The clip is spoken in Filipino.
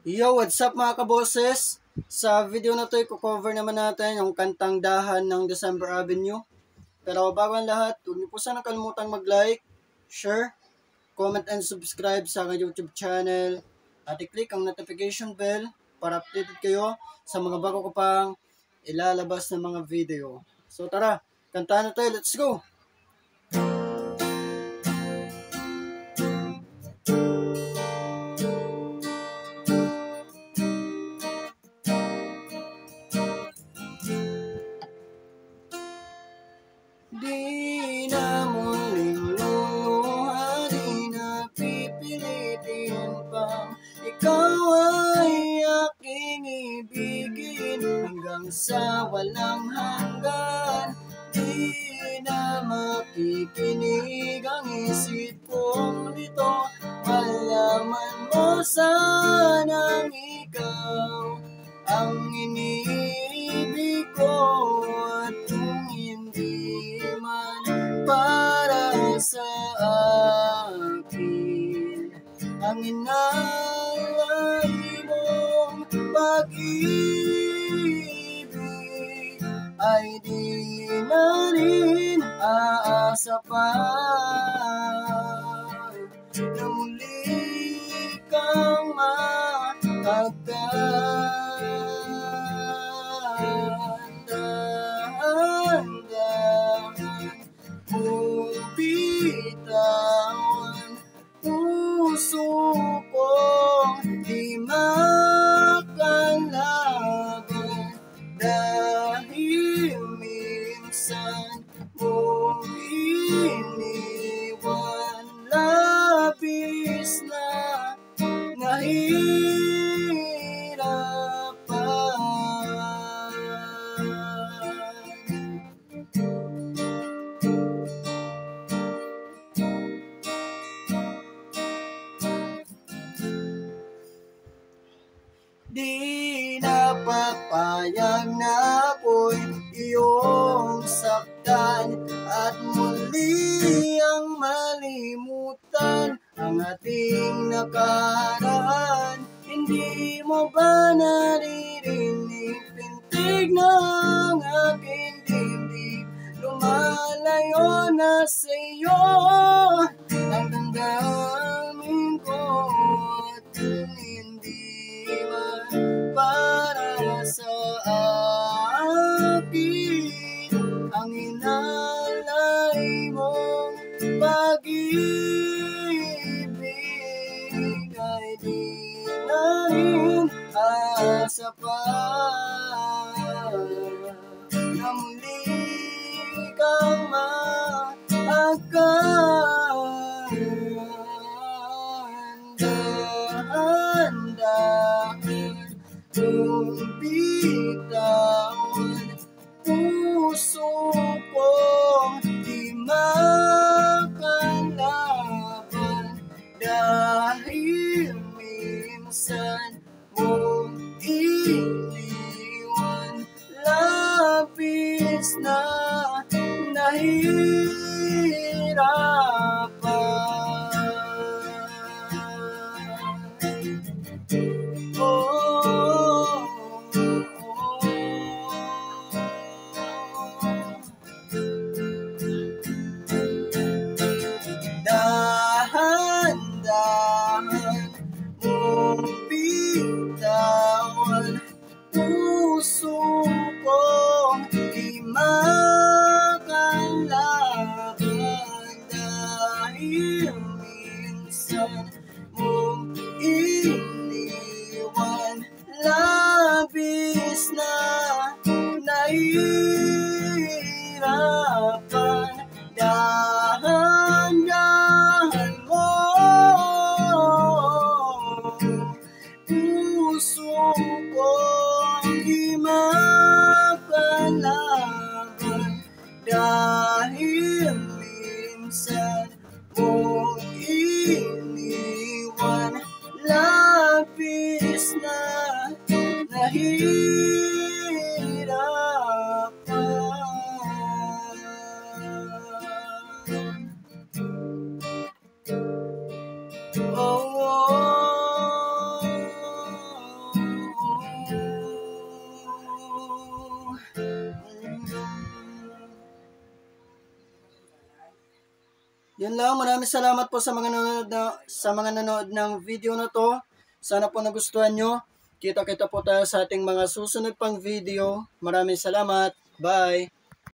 Yo, what's up mga kaboses? Sa video na to, i-cover naman natin yung kantang Dahan ng December Avenue. Pero bago ang lahat, huwag niyo po sana kalimutang mag-like, share, comment, and subscribe sa aking YouTube channel. At i-click ang notification bell para updated kayo sa mga bago ko pang ilalabas na mga video. So tara, kantahan na tayo, let's go! Di na muling luluha, di na pipilitin pang ikaw ay aking ibigin hanggang sa walang hanggan. Di na makikinig ang isip kong nito, malaman mo sanang ikaw ang iniibig ko. At kung hindi man para sa akin ang inalay mong pag-ibig, ay di na rin aasa pa na muli kang bitawan puso kong di makalaban, dahil minsan mong iniwan, labis na nahihirapan. Di na papayag na ako'y iyong saktan at muli ang malimutan ang ating nakaraan. Hindi mo ba naririnig pintig ng aking dibdib? Lumalayo na sa'yo ang damdamin ko, at kung hindi man para sa akin ang inalay mong pag-ibig, ay di na rin asa pa na muli kang dahan-dahan kung bitawan puso kong di makalaban, dahil minsan mong iniwan, labis na nahihirapan. Dahan-dahan mong bitawan puso kong di makalaban, dahil minsan mong iniwan, labis na nahihirapan. Dahan-dahan mo puso kong di makalaban, dahil minsan mong iniwan, labis na nahihirapan. Oh, oh. Yun lang, maraming salamat po sa mga nanonood ng video na to. Sana po nagustuhan nyo. Kita-kita po tayo sa ating mga susunod pang video. Maraming salamat. Bye!